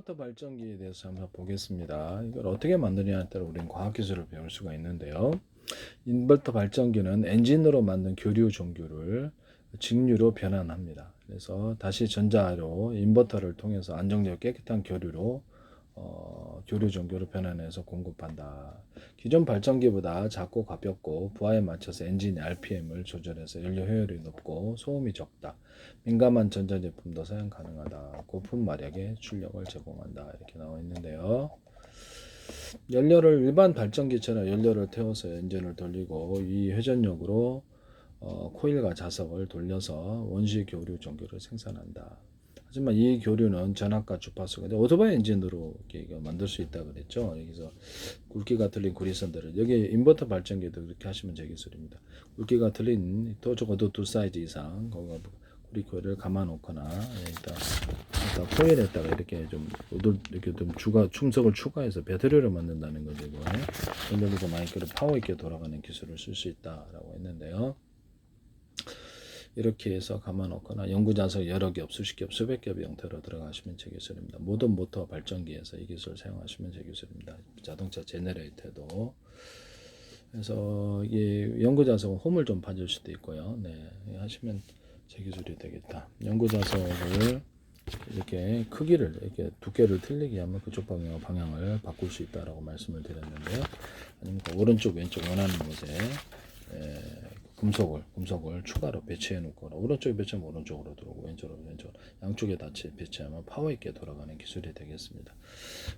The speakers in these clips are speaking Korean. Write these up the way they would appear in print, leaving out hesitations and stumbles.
인버터 발전기에 대해서 한번 보겠습니다. 이걸 어떻게 만드냐에 따라 우리는 과학기술을 배울 수가 있는데요. 인버터 발전기는 엔진으로 만든 교류 종교를 직류로 변환합니다. 그래서 다시 전자로 인버터를 통해서 안정적 깨끗한 교류로 교류 종교를 변환해서 공급한다. 기존 발전기보다 작고 가볍고 부하에 맞춰서 엔진의 RPM을 조절해서 연료 효율이 높고 소음이 적다. 민감한 전자제품도 사용 가능하다. 고품 마력의 출력을 제공한다. 이렇게 나와 있는데요. 연료를 일반 발전기처럼 연료를 태워서 엔진을 돌리고 이 회전력으로 코일과 자석을 돌려서 원시 교류 전기를 생산한다. 하지만 이 교류는 전압과 주파수가 오토바이 엔진으로 이렇게 만들 수 있다 그랬죠. 여기서 굵기가 틀린 구리선들을 여기 인버터 발전기도 그렇게 하시면 제 기술입니다. 굵기가 틀린 적어도 2사이즈 이상 거기가 구리 코일을 감아 놓거나 일단 코일에다가 이렇게 좀 충석을 추가해서 배터리를 만든다는 거죠. 연료비가 많이 끌어 파워 있게 돌아가는 기술을 쓸 수 있다라고 했는데요. 이렇게 해서 감아 놓거나 연구자석 여러 겹, 수십 겹, 수백 겹의 형태로 들어가시면 제 기술입니다. 모든 모터 발전기에서 이 기술을 사용하시면 제 기술입니다. 자동차 제너레이터도. 그래서 이게 연구자석은 홈을 좀 봐줄 수도 있고요. 네, 하시면 제 기술이 되겠다. 연구자석을 이렇게 크기를 이렇게 두께를 틀리게 하면 그쪽 방향을 바꿀 수 있다라고 말씀을 드렸는데요. 아니면 오른쪽 왼쪽 원하는 곳에 금속을 추가로 배치해 놓고 오른쪽에 배치하면 오른쪽으로 들어오고 왼쪽으로 양쪽에 같이 배치하면 파워 있게 돌아가는 기술이 되겠습니다.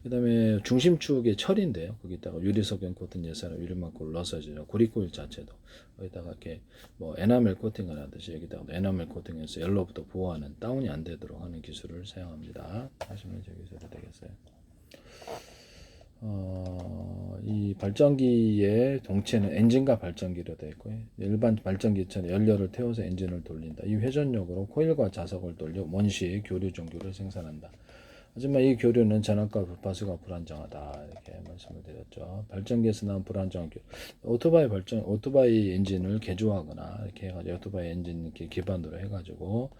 그 다음에 중심축의 철인데요. 거기다가 유리석연 코팅 예사나 유리막골 넣어서 고리코일 자체도 거기다가 이렇게 뭐 에나멜 코팅을 하듯이 여기다가 에나멜 코팅해서 연로부터 보호하는 다운이 안 되도록 하는 기술을 사용합니다. 하시면 제 기술이 되겠어요. 이 발전기의 동체는 엔진과 발전기로 되어 있고요. 일반 발전기처럼 연료를 태워서 엔진을 돌린다. 이 회전력으로 코일과 자석을 돌려 원시의 교류 종교를 생산한다. 하지만 이 교류는 전압과 주파수가 불안정하다. 이렇게 말씀을 드렸죠. 발전기에서 나온 불안정한 교류. 오토바이 엔진을 개조하거나 이렇게 해가지고 오토바이 엔진 이렇게 기반으로 해가지고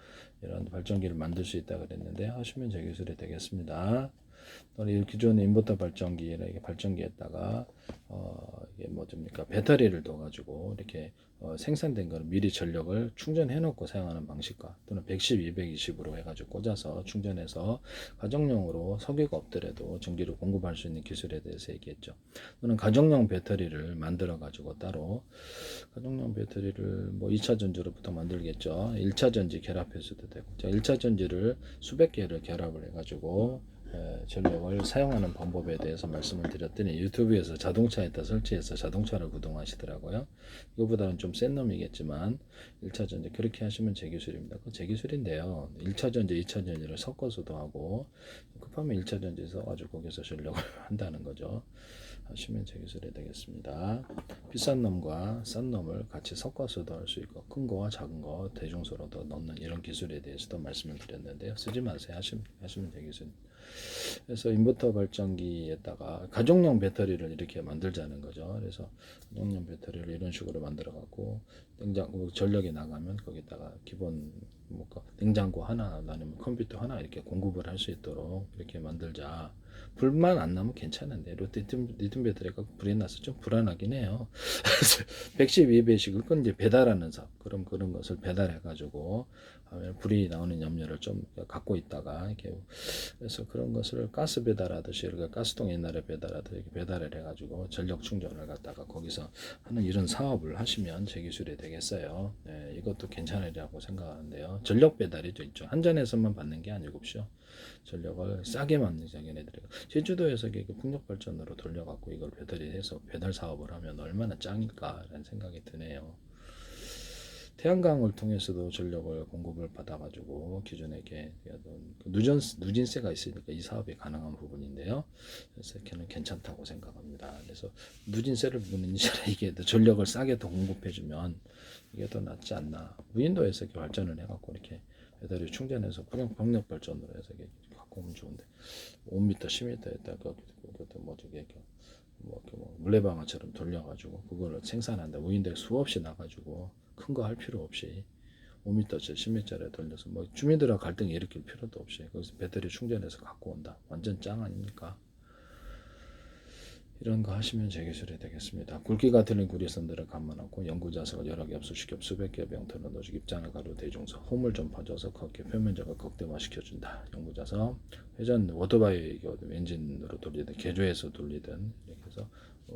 이런 발전기를 만들 수 있다 그랬는데 하시면 제 기술이 되겠습니다. 또는 기존의 인버터 발전기에다가 이게 뭐입니까 배터리를 둬가지고 이렇게 생산된 거를 미리 전력을 충전해 놓고 사용하는 방식과 또는 110, 220으로 해가지고 꽂아서 충전해서 가정용으로 석유가 없더라도 전기를 공급할 수 있는 기술에 대해서 얘기했죠. 또는 가정용 배터리를 만들어 가지고 따로 가정용 배터리를 뭐 2차 전지로부터 만들겠죠. 1차 전지 결합해서도 되고 1차 전지를 수백 개를 결합을 해가지고 전력을 사용하는 방법에 대해서 말씀을 드렸더니 유튜브에서 자동차에다 설치해서 자동차를 구동하시더라고요. 이거보다는 좀 센 놈이겠지만 1차 전지 그렇게 하시면 제 기술입니다. 그 제 기술인데요. 1차 전지, 2차 전지를 섞어서도 하고 급하면 1차 전지 써가지고 거기서 전력을 한다는 거죠. 하시면 제 기술이 되겠습니다. 비싼 놈과 싼 놈을 같이 섞어서도 할 수 있고 큰 거와 작은 거 대중소로도 넣는 이런 기술에 대해서도 말씀을 드렸는데요. 쓰지 마세요. 하시면 제 기술입니다. 그래서 인버터 발전기에다가 가정용 배터리를 이렇게 만들자는 거죠. 그래서 가정용 배터리를 이런 식으로 만들어 갖고 냉장고 전력이 나가면 거기다가 기본 냉장고 하나 아니면 컴퓨터 하나 이렇게 공급을 할 수 있도록 이렇게 만들자. 불만 안 나면 괜찮은데 리튬 배터리가 불이 나서 좀 불안하긴 해요. 110, 200씩을 그건 이제 배달하는 사업 그런 것을 배달해 가지고 불이 나오는 염려를 좀 갖고 있다가 이렇게 그래서 그런 것을 가스 배달하듯이 이렇게 가스통 옛날에 배달하듯이 이렇게 배달을 해가지고 전력 충전을 갖다가 거기서 하는 이런 사업을 하시면 제 기술이 되겠어요. 네, 이것도 괜찮으리라고 생각하는데요. 전력 배달이 있죠. 한전에서만 받는 게 아니고요. 전력을 싸게 만든 얘네들이 제주도에서 풍력 발전으로 돌려갖고 이걸 배터리해서 배달 사업을 하면 얼마나 짱일까라는 생각이 드네요. 태양광을 통해서도 전력을 공급을 받아가지고 기존에 이렇게 누진세가 있으니까 이 사업이 가능한 부분인데요. 그래서 걔는 괜찮다고 생각합니다. 그래서 누진세를 부는 이게 전력을 싸게 더 공급해주면 이게 더 낫지 않나. 무인도에서 이렇게 발전을 해갖고 이렇게 배터리 충전해서 풍력 발전으로 해서 이렇게 갖고 오면 좋은데 5m, 10m에다가 그것도 물레방아처럼 돌려가지고 그걸 생산한다. 무인도에 수없이 나가지고 큰 거 할 필요 없이 5m짜리 10m짜리 돌려서 뭐 주민들하고 갈등 일으킬 필요도 없이 거기서 배터리 충전해서 갖고 온다. 완전 짱 아닙니까? 이런 거 하시면 재기술이 되겠습니다. 굵기가 틀린 구리선들을 감안하고 연구자석을 여러 개 없을 시겹 수백 개의 병틀을 넣어주고 입장을 가로 대중서 홈을 좀 퍼져서 걷게 표면적을 극대화시켜준다. 연구자석 회전 오토바이 엔진으로 돌리든 개조해서 돌리든 이렇게 해서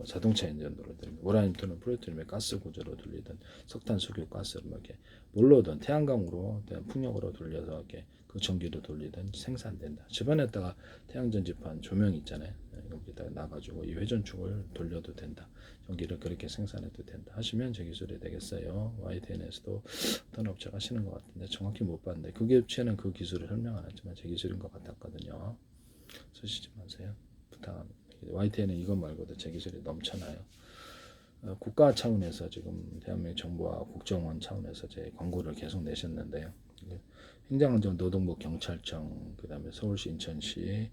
자동차 엔진으로 돌리든 우라늄 또는 플루토늄의 가스 구조로 돌리든 석탄 석유 가스를 이렇게 뭘로든 태양광으로 풍력으로 돌려서 이렇게 그 전기로 돌리든 생산된다. 집안에다가 태양전지판 조명 있잖아요. 여기다가 놔가지고 이 회전축을 돌려도 된다. 전기를 그렇게 생산해도 된다. 하시면 제 기술이 되겠어요. YTN에서도 어떤 업체가 하시는 것 같은데 정확히 못 봤는데 그 업체는 그 기술을 설명 안 했지만 제 기술인 것 같았거든요. 쓰시지 마세요. 부탁합니다. YTN은 이것 말고도 제 기술이 넘쳐나요. 국가 차원에서 지금 대한민국 정부와 국정원 차원에서 제 광고를 계속 내셨는데요. 행정안전 노동부 경찰청, 그다음에 서울시, 인천시,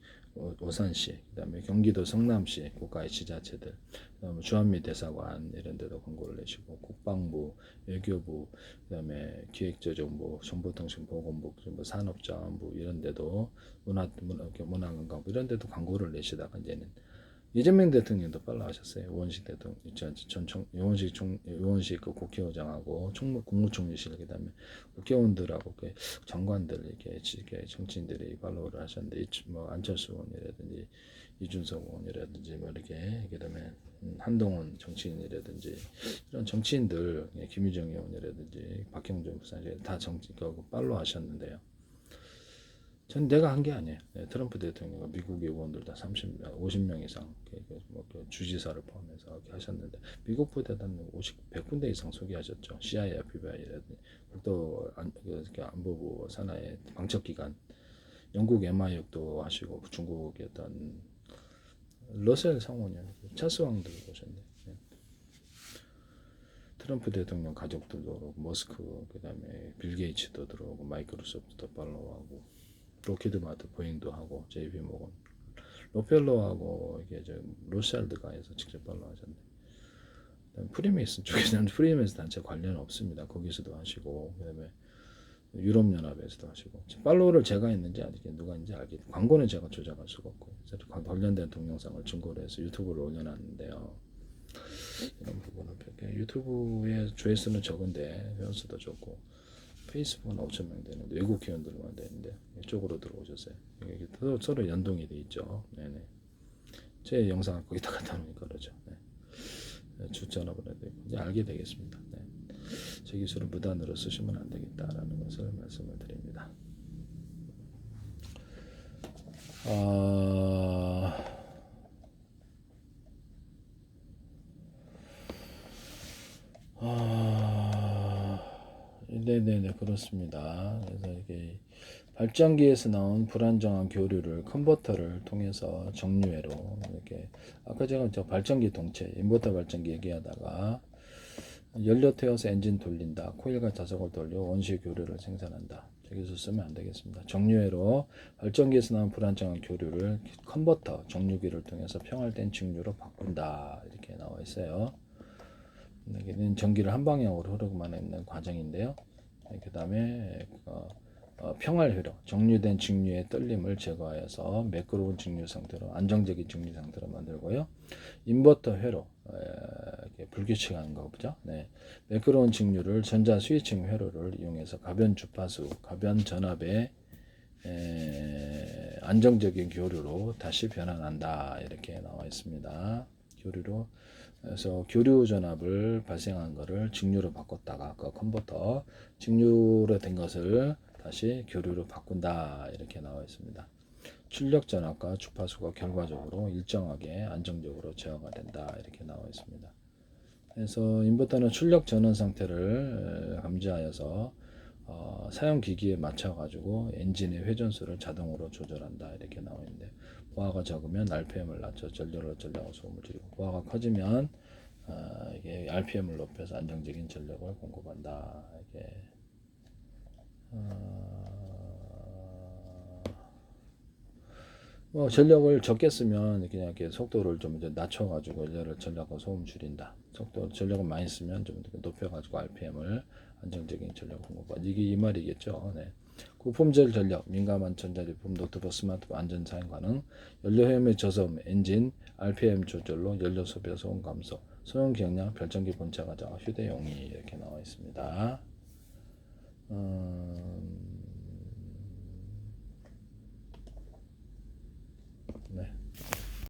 오산시, 그다음에 경기도 성남시 국가의 지자체들, 그다음에 주한미 대사관 이런 데도 광고를 내시고 국방부, 외교부, 그다음에 기획재정부, 정보통신보건부, 산업자원부 이런 데도 문화관광부 이런 데도 광고를 내시다가 이제는 이재명 대통령도 빨라 하셨어요. 우원식 대통령, 우원식 그 국회의장하고 국무총리실 그다음에 국회의원들하고 그 장관들 이렇게 정치인들이 팔로우를 하셨는데 뭐 안철수 의원이라든지 이준석 의원이라든지 뭐 이렇게 그다음에 한동훈 정치인이라든지 이런 정치인들 김유정 의원이라든지 박형준 부산장 다 정치 팔로우 하셨는데요. 전 내가 한 게 아니에요. 트럼프 대통령과 미국의 의원들 다 50명 이상 그 주지사를 포함해서 이렇게 하셨는데 미국보다 100군데 이상 소개하셨죠. CIA, FBI라든지 국도 안보부 산하의 방첩기관, 영국 MIU도 하시고 중국의 어떤 러셀 상원이요, 찰스 왕도 오셨네. 트럼프 대통령 가족들도 그러고 머스크 그다음에 빌 게이츠도 들어오고 마이크로소프트도 팔로우하고 로키드 마트 보잉도 하고 JP 모건 로펠러하고 이게 저 로스찰드가 해서 직접 팔로우하셨네. 프리메이슨 쪽에서는 프리메이슨 단체 관련 없습니다. 거기서도 하시고 그다음에 유럽 연합에서도 하시고 팔로우를 제가 했는지 아직 누가 있는지 알겠. 광고는 제가 조작할 수가 없고 관련된 동영상을 증거로 해서 유튜브를 올려놨는데요. 이런 부분은 유튜브의 조회수는 적은데 회원수도 적고 페이스북은 5,000명 되는데 외국 회원들만 되는데 이쪽으로 들어오셨어요. 이게 서로 연동이 돼 있죠. 네네. 제 영상을 거기다 갖다 놓으니까 그러죠. 네. 주전화번호도 있고 이제 알게 되겠습니다. 네. 제 기술을 무단으로 쓰시면 안 되겠다라는 것을 말씀을 드립니다. 네네네 그렇습니다. 그래서 이게 발전기에서 나온 불안정한 교류를 컨버터를 통해서 정류회로 이렇게 아까 제가 발전기 동체 인버터 발전기 얘기하다가 연료 태워서 엔진 돌린다, 코일과 자석을 돌려 원시 교류를 생산한다. 여기서 쓰면 안 되겠습니다. 정류회로 발전기에서 나온 불안정한 교류를 컨버터 정류기를 통해서 평활된 직류로 바꾼다. 이렇게 나와 있어요. 여기는 전기를 한 방향으로 흐르고만 있는 과정인데요. 그 다음에 평활회로 정류된 직류의 떨림을 제거하여서 매끄러운 직류 상태로 안정적인 직류 상태로 만들고요. 인버터 회로 불규칙한 거죠. 네. 매끄러운 직류를 전자 스위칭 회로를 이용해서 가변 주파수, 가변 전압의 안정적인 교류로 다시 변환한다. 이렇게 나와 있습니다. 교류로 그래서 교류 전압을 발생한 것을 직류로 바꿨다가 아까 컨버터 직류로 된 것을 다시 교류로 바꾼다. 이렇게 나와 있습니다. 출력 전압과 주파수가 결과적으로 일정하게 안정적으로 제어가 된다. 이렇게 나와 있습니다. 그래서 인버터는 출력 전원 상태를 감지하여서 사용 기기에 맞춰 가지고 엔진의 회전수를 자동으로 조절한다. 이렇게 나와 있는데 보아가 적으면 RPM을 낮춰 전력을 전량으로 소음을 줄이고 보아가 커지면 이게 RPM을 높여서 안정적인 전력을 공급한다. 이게 전력을 적게 쓰면 그냥 이렇게 속도를 좀 이제 낮춰가지고 전력과 소음 줄인다. 전력을 많이 쓰면 좀 높여가지고 RPM을 안정적인 전력 공급. 이게 이 말이겠죠. 네. 고품질 전력, 민감한 전자제품, 노트북, 스마트폰 안전 사용 가능, 연료효율 저소음, 엔진, RPM 조절로 연료 소비와 소음 감소, 소형 기억량, 발전기 본체 가장 휴대용이 이렇게 나와 있습니다. 네.